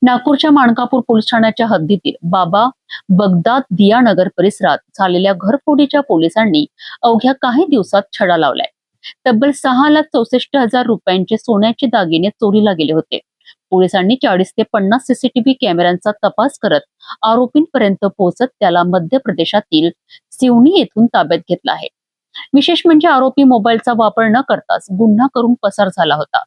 नागपूरच्या माणकापूर पोलीस ठाण्याच्या हद्दीतील बाबा बगदाद दियानगर परिसरात झालेल्या घरफोडीच्या पोलिसांनी अवघ्या काही दिवसात छडा लावलाय. तब्बल 6,64,000 रुपयांचे सोन्याचे दागिने चोरीला गेले होते. पोलिसांनी 40 ते 50 सीसीटीव्ही कॅमेऱ्यांचा तपास करत आरोपींपर्यंत पोहोचत त्याला मध्य प्रदेशातील सिवनी येथून ताब्यात घेतला आहे. विशेष म्हणजे आरोपी मोबाईलचा वापर न करताच गुन्हा करून पसार झाला होता.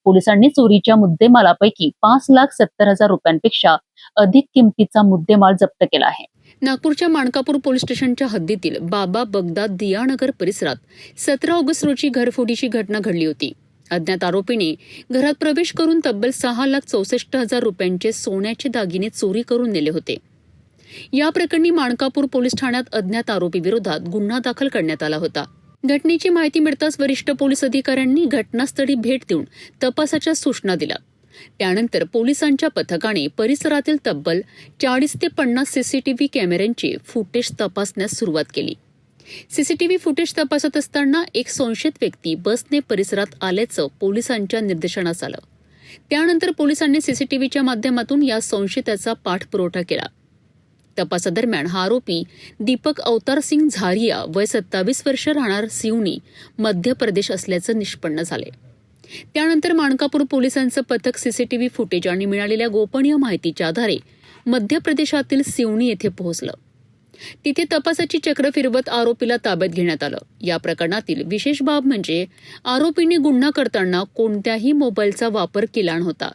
पोलिसांनी चोरीच्या मुद्देमालापैकी 5,70,000 रुपयांपेक्षा अधिक किमतीचा मुद्देमाल जप्त केला आहे. नागपूरच्या माणकापूर पोलीस स्टेशनच्या हद्दीतील बाबा बगदाद दियानगर परिसरात 17 ऑगस्ट रोजी घरफोडीची घटना घडली होती. अज्ञात आरोपीने घरात प्रवेश करून तब्बल 6,64,000 रुपयांचे सोन्याचे दागिने चोरी करून नेले होते. या प्रकरणी माणकापूर पोलीस ठाण्यात अज्ञात आरोपी विरोधात गुन्हा दाखल करण्यात आला होता. घटनेची माहिती मिळताच वरिष्ठ पोलीस अधिकाऱ्यांनी घटनास्थळी भेट देऊन तपासाच्या सूचना दिल्या. त्यानंतर पोलिसांच्या पथकाने परिसरातील तब्बल 40 ते 50 सीसीटीव्ही कॅमेऱ्यांचे फुटेज तपासण्यास सुरुवात केली. सीसीटीव्ही फुटेज तपासत असताना एक संशयित व्यक्ती बसने परिसरात आल्याचं पोलिसांच्या निर्देशनास आलं. त्यानंतर पोलिसांनी सीसीटीव्हीच्या माध्यमातून या संशयिताचा पाठपुरावा केला. तपासादरम्यान हा आरोपी दीपक अवतार सिंग झारिया वय 27 वर्ष राहणार सिवनी मध्य प्रदेश असल्याचं निष्पन्न झाले. त्यानंतर माणकापूर पोलिसांचं पथक सीसीटीव्ही फुटेज आणि मिळालेल्या गोपनीय माहितीच्या आधारे मध्य प्रदेशातील सिवनी येथे पोहोचलं. तिथे तपासाची चक्र फिरवत आरोपीला ताब्यात घेण्यात आलं. या प्रकरणातील विशेष बाब म्हणजे आरोपीने गुन्हा करताना कोणत्याही मोबाईलचा वापर केला नव्हता.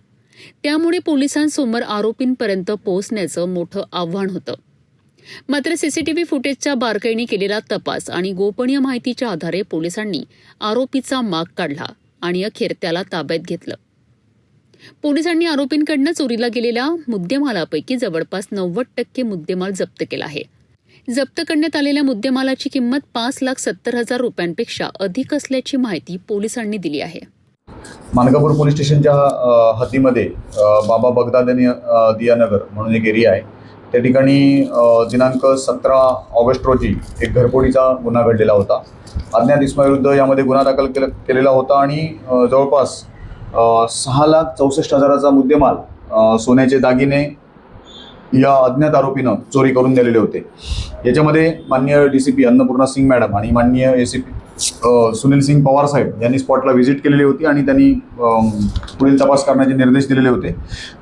त्यामुळे पोलिसांसमोर आरोपींपर्यंत पोहोचण्याचं मोठं आव्हान होतं. मात्र सीसीटीव्ही फुटेजच्या बारकाईने केलेला तपास आणि गोपनीय माहितीच्या आधारे पोलिसांनी आरोपीचा माग काढला आणि अखेर त्याला ताब्यात घेतलं. पोलिसांनी आरोपींकडनं चोरीला गेलेल्या मुद्देमालापैकी जवळपास 90% मुद्देमाल जप्त केला आहे. जप्त करण्यात आलेल्या मुद्देमालाची किंमत 5,70,000 रुपयांपेक्षा अधिक असल्याची माहिती पोलिसांनी दिली आहे. माणकापूर पोलीस स्टेशनच्या हद्दीमध्ये बाबा बगदाद दियानगर म्हणून एक एरिया आहे. त्या ठिकाणी दिनांक 17 ऑगस्ट रोजी एक घरफोडीचा गुन्हा घडलेला होता. अज्ञात इसमाविरुद्ध यामध्ये गुन्हा दाखल केलेला होता आणि जवळपास 6,64,000चा मुद्देमाल सोन्याचे दागिने या अज्ञात आरोपीनं चोरी करून नेलेले होते. याच्यामध्ये माननीय DCP अन्नपूर्णा सिंग मॅडम आणि माननीय ACP सुनील सिंग पवार साहेब यांनी स्पॉटला व्हिजिट केलेली होती आणि त्यांनी पुढील तपास करण्याचे निर्देश दिलेले होते.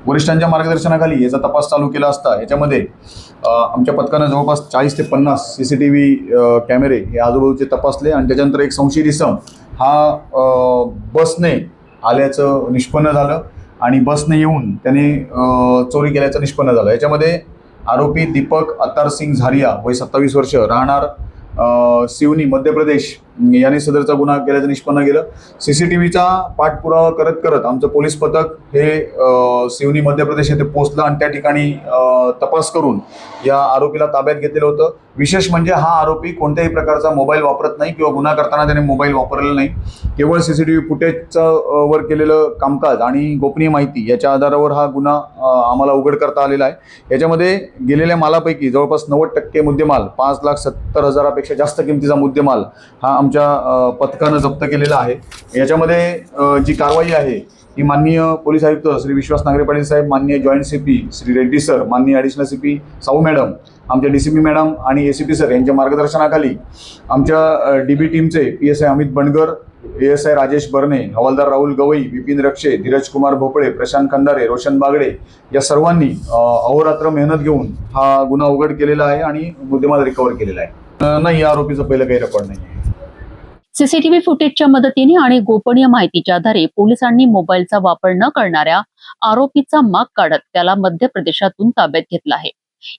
वरिष्ठांच्या मार्गदर्शनाखाली याचा तपास चालू केला असता याच्यामध्ये आमच्या पथकानं जवळपास 40 ते 50 सीसीटीव्ही कॅमेरे हे आजूबाजूचे तपासले आणि त्याच्यानंतर एक संशयित इसम हा बसने आल्याचं निष्पन्न झालं आणि बसने येऊन त्याने चोरी केल्याचं निष्पन्न झालं. याच्यामध्ये आरोपी दीपक अवतार सिंग झारिया वय 27 वर्ष राहणार सिवनी मध्य प्रदेश यांनी सदरचा गुन्हा केल्याचं निष्पन्न केलं. सीसीटीव्हीचा पाठपुरावा करत करत आमचं पोलीस पथक हे सिवनी मध्य प्रदेश येथे पोहोचलं आणि त्या ठिकाणी तपास करून या आरोपीला ताब्यात घेतलेलं होतं. विशेष म्हणजे हा आरोपी कोणत्याही प्रकारचा मोबाईल वापरत नाही किंवा गुन्हा करताना त्याने मोबाईल वापरलेला नाही. केवळ सीसीटीव्ही फुटेजचं वर केलेलं कामकाज आणि गोपनीय माहिती याच्या आधारावर हा गुन्हा आम्हाला उघड करता आलेला आहे. याच्यामध्ये गेलेल्या मालापैकी जवळपास 90% मुद्देमाल 5,70,000पेक्षा जास्त किमतीचा मुद्देमाल हा आमच्या पथकानं जप्त केलेला आहे. याच्यामध्ये जी कारवाई आहे ही माननीय पोलीस आयुक्त श्री विश्वास नांगरे पाटील साहेब, माननीय joint CP Shri Reddy sir, माननीय ॲडिशनल CP साऊ मॅडम, आमच्या DCP मॅडम आणि ACP सर यांच्या मार्गदर्शनाखाली आमच्या DB टीमचे PSI Amit Bandgar, ASI Rajesh Berne, हवालदार राहुल गवई, विपिन रक्षे, धीरज कुमार भोपळे, प्रशांत खंदारे, रोशन बागडे या सर्वांनी अहोरात्र मेहनत घेऊन हा गुन्हा उघड केलेला आहे आणि मुद्देमाल रिकव्हर केलेला आहे. नाही, या आरोपीचं पहिलं काही रेकॉर्ड नाही. सीसीटीव्ही फुटेजच्या मदतीने आणि गोपनीय माहितीच्या आधारे पोलिसांनी मोबाईलचा वापर न करणाऱ्या आरोपीचा माग काढत त्याला मध्य प्रदेशातून ताब्यात घेतला आहे.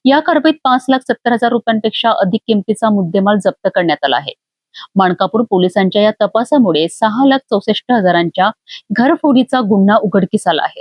या कारवाईत 5,70,000 रुपयांपेक्षा अधिक किमतीचा मुद्देमाल जप्त करण्यात आला आहे. माणकापूर पोलिसांच्या या तपासामुळे 6,64,000च्या घरफोडीचा गुन्हा उघडकीस आला आहे.